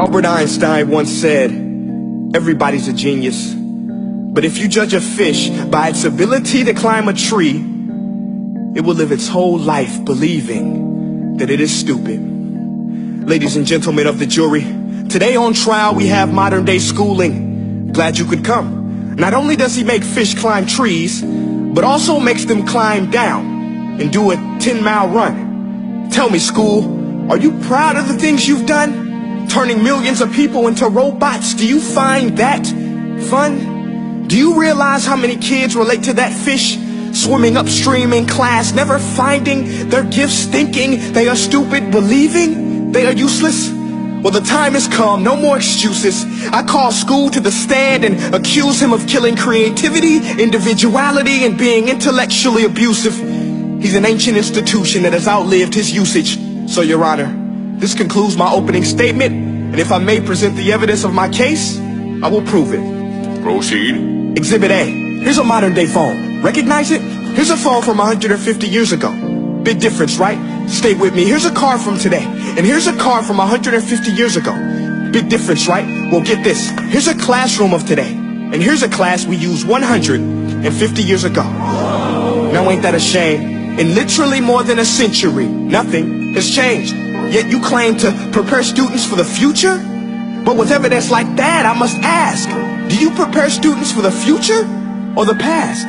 Albert Einstein once said, everybody's a genius, but if you judge a fish by its ability to climb a tree, it will live its whole life believing that it is stupid. Ladies and gentlemen of the jury, today on trial we have modern day schooling. Glad you could come. Not only does he make fish climb trees, but also makes them climb down and do a 10-mile run. Tell me, school, are you proud of the things you've done? Turning millions of people into robots, do you find that fun? Do you realize how many kids relate to that fish? Swimming upstream in class, never finding their gifts, thinking they are stupid, believing they are useless? Well, the time has come, no more excuses. I call school to the stand and accuse him of killing creativity, individuality, and being intellectually abusive. He's an ancient institution that has outlived his usage. So, Your Honor, this concludes my opening statement, and if I may present the evidence of my case, I will prove it. Proceed. Exhibit A. Here's a modern-day phone. Recognize it? Here's a phone from 150 years ago. Big difference, right? Stay with me. Here's a car from today, and here's a car from 150 years ago. Big difference, right? Well, get this. Here's a classroom of today, and here's a class we used 150 years ago. Now, ain't that a shame? In literally more than a century, nothing has changed. Yet you claim to prepare students for the future? But with evidence like that, I must ask, do you prepare students for the future or the past?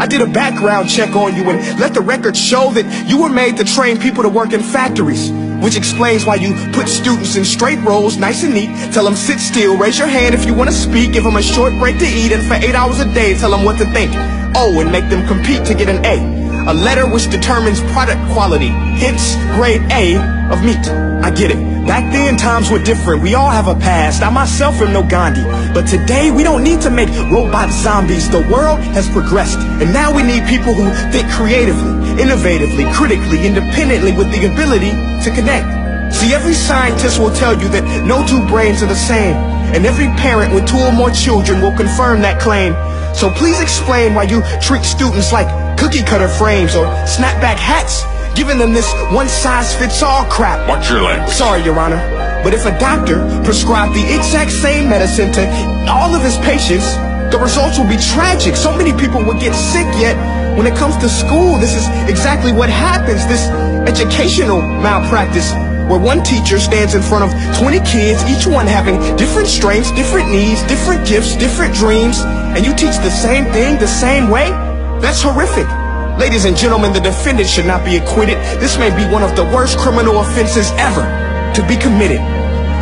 I did a background check on you and let the record show that you were made to train people to work in factories, which explains why you put students in straight rows, nice and neat, tell them sit still, raise your hand if you want to speak, give them a short break to eat, and for 8 hours a day tell them what to think. Oh, and make them compete to get an A. A letter which determines product quality, hence grade A of meat. I get it. Back then, times were different. We all have a past. I myself am no Gandhi. But today, we don't need to make robot zombies. The world has progressed. And now we need people who think creatively, innovatively, critically, independently, with the ability to connect. See, every scientist will tell you that no two brains are the same. And every parent with 2 or more children will confirm that claim. So please explain why you treat students like cookie cutter frames or snapback hats, giving them this one-size-fits-all crap. Watch your language. Sorry, Your Honor, but if a doctor prescribed the exact same medicine to all of his patients, the results will be tragic. So many people will get sick, yet when it comes to school, this is exactly what happens. This educational malpractice, where one teacher stands in front of 20 kids, each one having different strengths, different needs, different gifts, different dreams, and you teach the same thing the same way? That's horrific. Ladies and gentlemen, the defendant should not be acquitted. This may be one of the worst criminal offenses ever to be committed.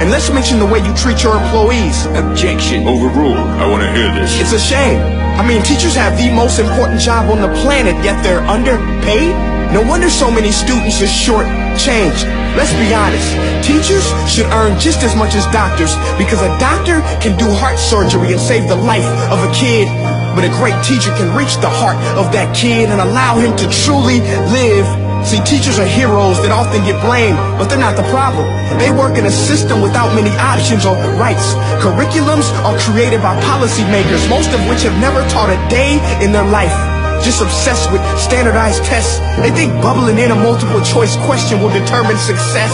And let's mention the way you treat your employees. Objection. Overruled. I want to hear this. It's a shame. I mean, teachers have the most important job on the planet, yet they're underpaid? No wonder so many students are short-changed. Let's be honest. Teachers should earn just as much as doctors, because a doctor can do heart surgery and save the life of a kid. But a great teacher can reach the heart of that kid and allow him to truly live. See, teachers are heroes that often get blamed, but they're not the problem. They work in a system without many options or rights. Curriculums are created by policymakers, most of which have never taught a day in their life. Just obsessed with standardized tests. They think bubbling in a multiple choice question will determine success.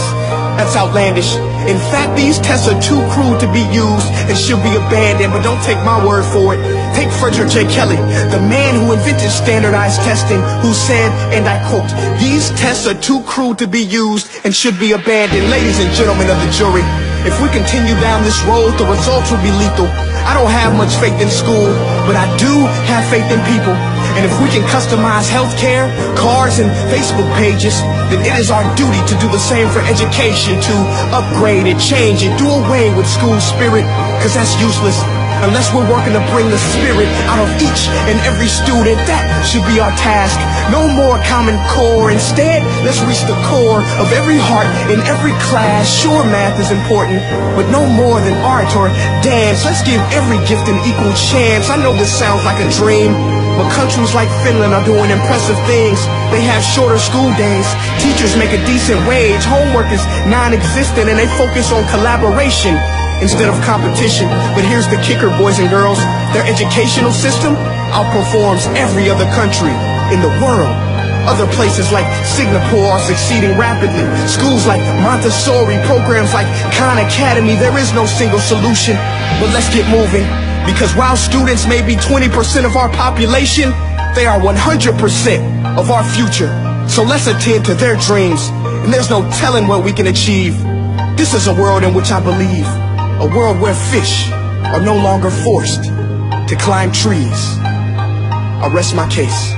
That's outlandish. In fact, these tests are too crude to be used and should be abandoned, but don't take my word for it. Take Frederick J. Kelly, the man who invented standardized testing, who said, and I quote, "These tests are too crude to be used and should be abandoned." Ladies and gentlemen of the jury, if we continue down this road, the results will be lethal. I don't have much faith in school, but I do have faith in people. And if we can customize healthcare, cars, and Facebook pages, then it is our duty to do the same for education, to upgrade it, change it, do away with school spirit, because that's useless. Unless we're working to bring the spirit out of each and every student, that should be our task. No more Common Core. Instead, let's reach the core of every heart in every class. Sure, math is important, but no more than art or dance. Let's give every gift an equal chance. I know this sounds like a dream, but countries like Finland are doing impressive things. They have shorter school days. Teachers make a decent wage. Homework is non-existent, and they focus on collaboration instead of competition. But here's the kicker, boys and girls. Their educational system outperforms every other country in the world. Other places like Singapore are succeeding rapidly. Schools like Montessori, programs like Khan Academy, there is no single solution. But let's get moving, because while students may be 20% of our population, they are 100% of our future. So let's attend to their dreams, and there's no telling what we can achieve. This is a world in which I believe, a world where fish are no longer forced to climb trees. I rest my case.